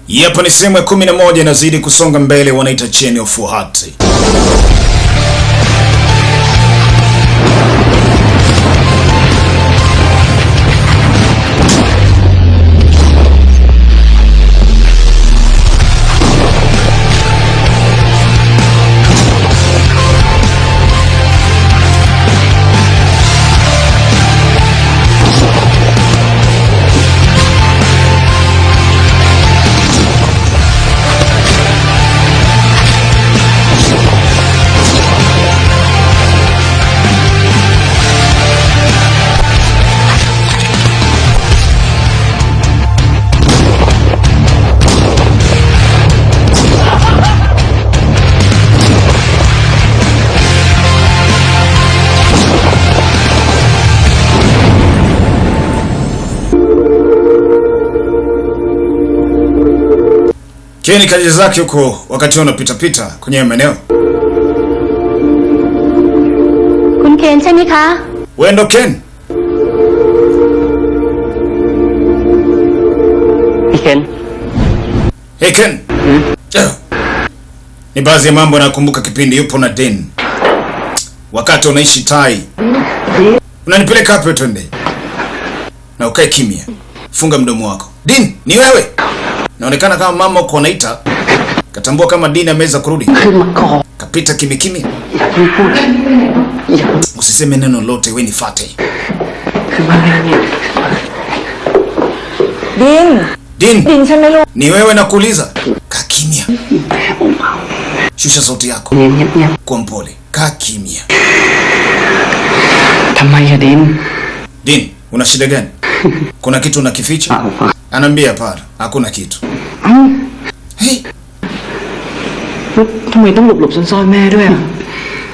Hapa ni sehemu ya 11 inazidi kusonga mbele, wanaita Chain of Heart. Ken kaja zake huko wakati wanapita pita kwenye maeneo. Kun Ken ใช่ไหมคะ Wewe ndo Ken? Ken. Hey Ken. Ni baadhi ya mambo nakumbuka kipindi yupo na Den. Wakati unaishi Tai. Unanipeleka hapo twende. Na ukae kimya. Funga mdomo wako. Din, ni wewe? Naonekana kama mama uko anaita. Katambua kama Dina ameweza kurudi. Kapita kimya. Usiseme neno lote, wewe nifuate. Din, ni wewe nakuuliza. Kaa kimya. Shusha sauti yako. Kwa mpole. Kaa kimya. Thamai Din? Din, una shida gani? Kuna kitu unakificha? Anambia para, hakuna kitu. Hey. ทำไมต้องหลบซ่อนๆแม่ด้วยอ่ะ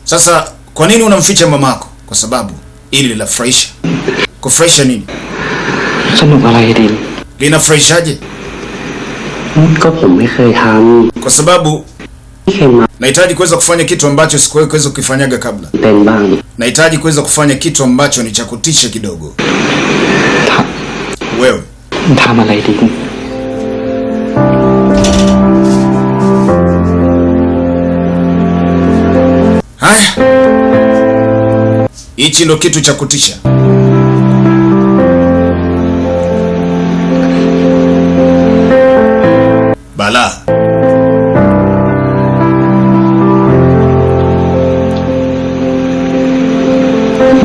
Sasa kwa nini unamficha mamako? Kwa sababu ili la fresha. Kufresha nini? สนุกอะไรดิน Linafreshaje? ก็ผมไม่เคยทำ Kwa sababu ไม่เคยมา nahitaji kuweza kufanya kitu ambacho sikuwahi kuweza kukifanyaga kabla. เป็นบ้าง Nahitaji kuweza kufanya kitu ambacho ni cha kutisha kidogo. Wewe ทำอะไรดิน haya. Hichi ndo kitu cha kutisha. Bala.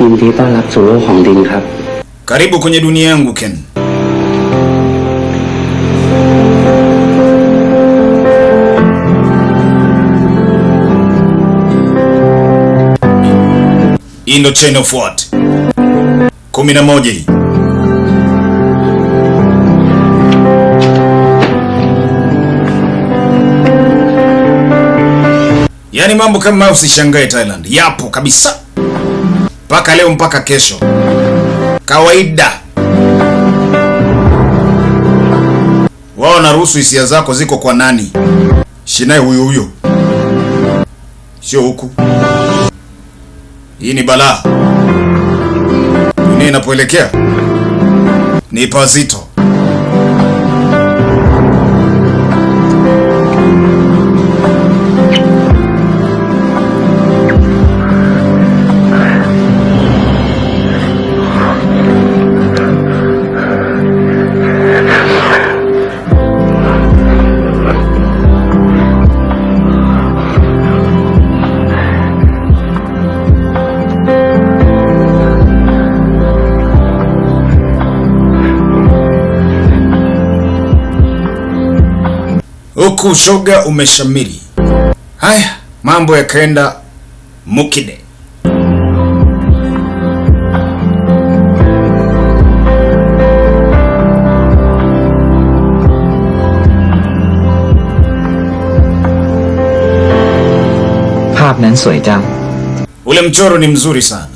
ยินดีต้อนรับสู่โลกของดินครับ Karibu kwenye dunia yangu Ken. Hii ndo Chain of Heart 11 hii. Yaani mambo kama usishangae Thailand. Yapo kabisa. Mpaka leo mpaka kesho. Kawaida. Wao naruhusu hisia zako ziko kwa nani? Shinae huyo. Sio huku. Hii ni balaa. Dunia inapoelekea ni pazito. Huku shoga umeshamiri. Haya, mambo yakaenda mukide. Ule mchoro ni mzuri sana.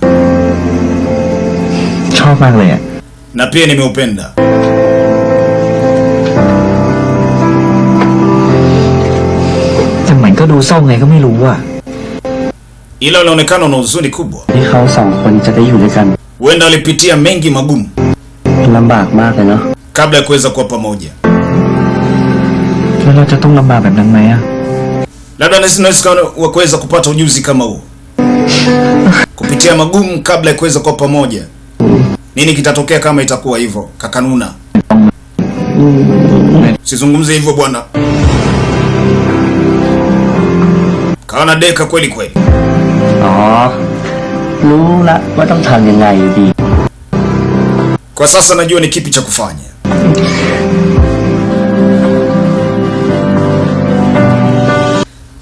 ชอบมากเลยอ่ะ Na pia nimeupenda. Ila unaonekana una huzuni kubwa. ที่เขาสองคนจะได้อยู่ด้วยกัน Huenda walipitia mengi magumu ลำบากมากเลยเนาะ kabla ya kuweza kuwa pamoja. แล้วเราจะต้องลำบากแบบนั้นไหมอะ Labda naweza kuweza kupata ujuzi kama huo. Kupitia magumu kabla ya kuweza kuwa pamoja. Nini kitatokea kama itakuwa hivyo? Kakanuna. Sizungumze hivyo bwana. Kaona deka kweli kweli. อ๋อรู้ละว่าต้องทำยังไงดี Kwa sasa najua ni kipi cha kufanya.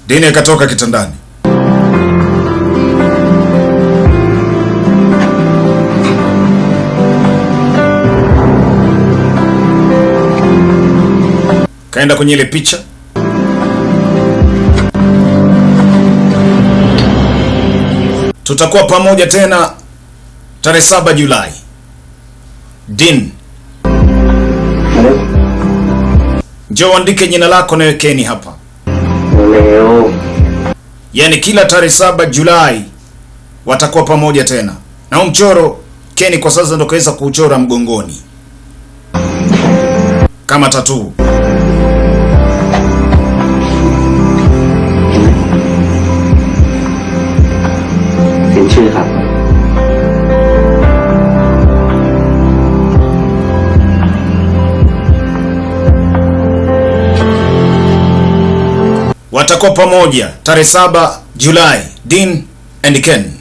Dini akatoka kitandani. Kaenda kwenye ile picha. Tutakuwa pamoja tena tarehe 7 Julai. Din. Njoo andike jina lako na wekeni hapa. เร็ว Yaani kila tarehe 7 Julai watakuwa pamoja tena. Na huu mchoro Kenny kwa sasa ndo kaweza kuuchora mgongoni. Kama tattoo. เห็นชื่อครับ Watakuwa pamoja tarehe 7 Julai, Dean and Ken.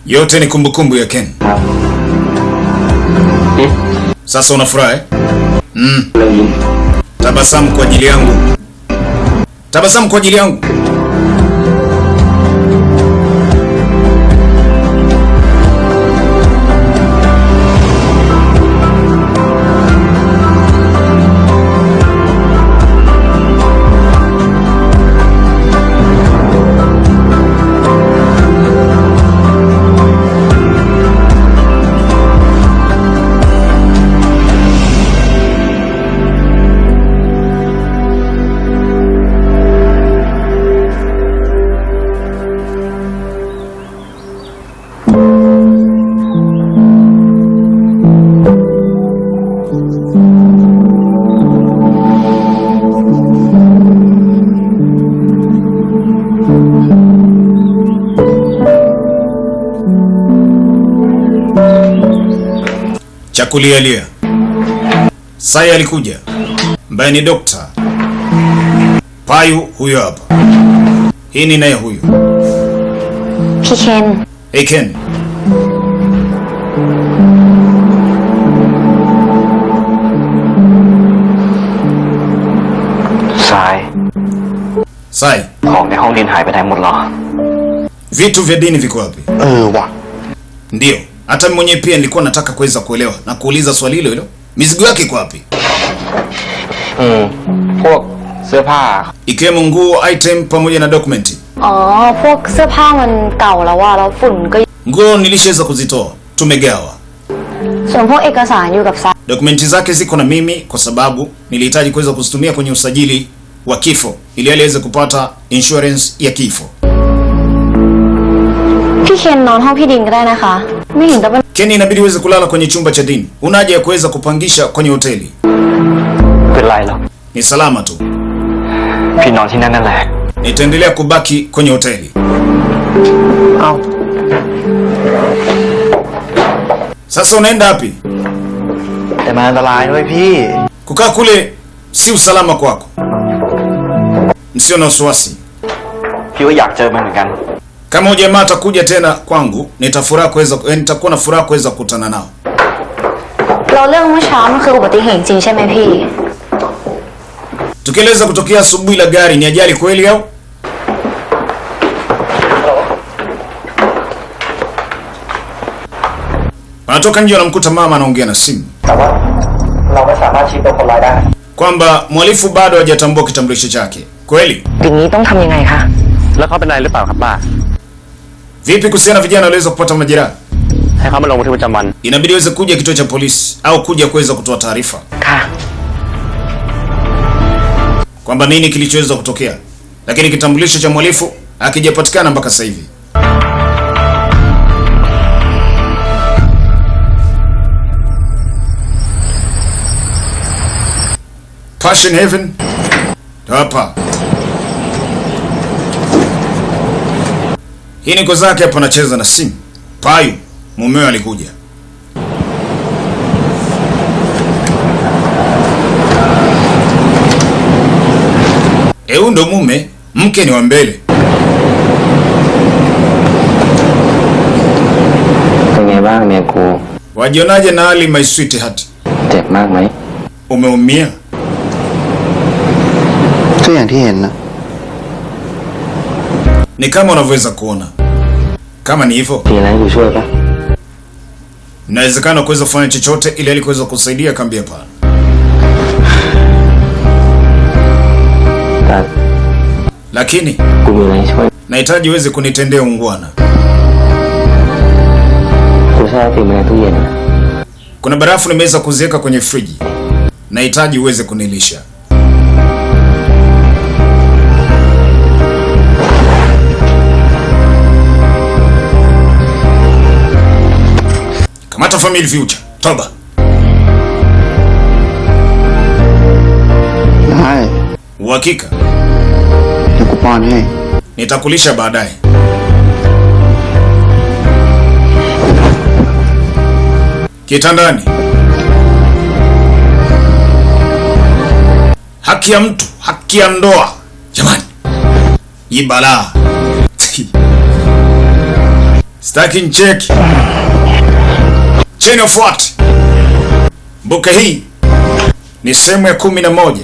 Yote ni kumbukumbu ya Ken. ครับ Sasa unafurahi? เรื่องนี้ Tabasamu kwa ajili yangu. Tabasamu kwa ajili yangu. Chakulialia. Sai alikuja. Ambaye ni dokta. Payu huyo hapa. Hii ni naye huyu. พี่เคน Hey Ken. ทราย Sai. ของในห้องดินหายไปไหนหมดหรอ Vitu vya dini viko wapi? ว่ะ Ndio. Hata mimi mwenyewe pia nilikuwa nataka kuweza kuelewa na kuuliza swali hilo hilo. Mizigo yake iko wapi? พวกเสื้อผ้า Ikiwemo nguo, item pamoja na document. อ๋อพวกเสื้อผ้ามันเก่าแล้วว่าแล้วฝุ่นก็ Nguo nilishaweza kuzitoa. Tumegawa. ส่วนพวกเอกสารอยู่กับทราย Dokumenti zake ziko na mimi kwa sababu nilihitaji kuweza kuzitumia kwenye usajili wa kifo ili aliweze kupata insurance ya kifo. พี่เคนนอนห้องพี่ดินก็ได้นะคะ ไม่เห็นแต่ว่า Kenny inabidi uweze kulala kwenye chumba cha Dean. Una haja ya kuweza kupangisha kwenye hoteli. เป็นไรหรอ Ni salama tu. พี่นอนที่นั่นนั่นแหละ Nitaendelea kubaki kwenye hoteli. เอ้า Sasa unaenda wapi? แต่มันอันตรายด้วยพี่ Kukaa kule si usalama kwako. Msio na wasiwasi. พี่ก็อยากเจอมันเหมือนกัน Kama ujamaa atakuja tena kwangu, nitakuwa na furaha kuweza kukutana nao. เราเรื่องเมื่อเช้ามันคืออุบัติเหตุจริงใช่ไหมพี่ Tukieleza kutokea asubuhi la gari ni ajali kweli au? Wanatoka nje wanamkuta mama anaongea na simu. แต่ว่าเราไม่สามารถชี้ตัวคนร้ายได้ Kwamba mhalifu bado hajatambua kitambulisho chake. Kweli? อย่างนี้ต้องทำยังไงคะ แล้วเขาเป็นอะไรหรือเปล่าครับป้า Vipi kuhusiana vijana waliweza kupata majeraha? ให้เขามาลงบันทึกประจำวัน Inabidi uweze kuja kituo cha polisi au kuja kuweza kutoa taarifa ค่ะ kwamba nini kilichoweza kutokea. Lakini kitambulisho cha mhalifu hakijapatikana mpaka sasa hivi. Passion Heaven hapa. Hii niko zake hapo anacheza na simu. Payu mumeo alikuja. Huyu ndo mume, mke ni wa mbele. เป็นไงบ้างเมียกู Wajionaje na hali my sweetheart? เจ็บมากไหม Umeumia? ก็อย่างที่เห็นนะ Ni kama unavyoweza kuona. Kama ni hivyo, มีอะไรให้กูช่วยปะ inawezekana kuweza kufanya chochote ili ali kuweza kusaidia kambia pana. แต่ Lakini กูมีอะไรให้ช่วย nahitaji uweze kunitendea ungwana. กูชอบกินในตู้เย็นนะ Kuna barafu nimeweza kuziweka kwenye friji. Nahitaji uweze kunilisha. Kamata Family Future. Toba. ได้ Uhakika เดี๋ยวกูป้อนให้ nitakulisha baadaye. Kitandani. Haki ya mtu, haki ya ndoa. Jamani. Hii balaa. Staki ncheki. Chain of what? Mbuka hii ni sehemu ya 11.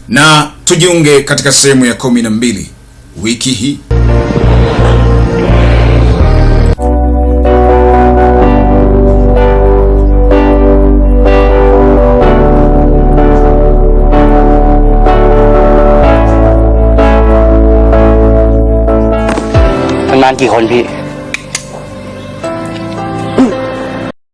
Na tujiunge katika sehemu ya 12 wiki hii.ทำงานกี่คนพี่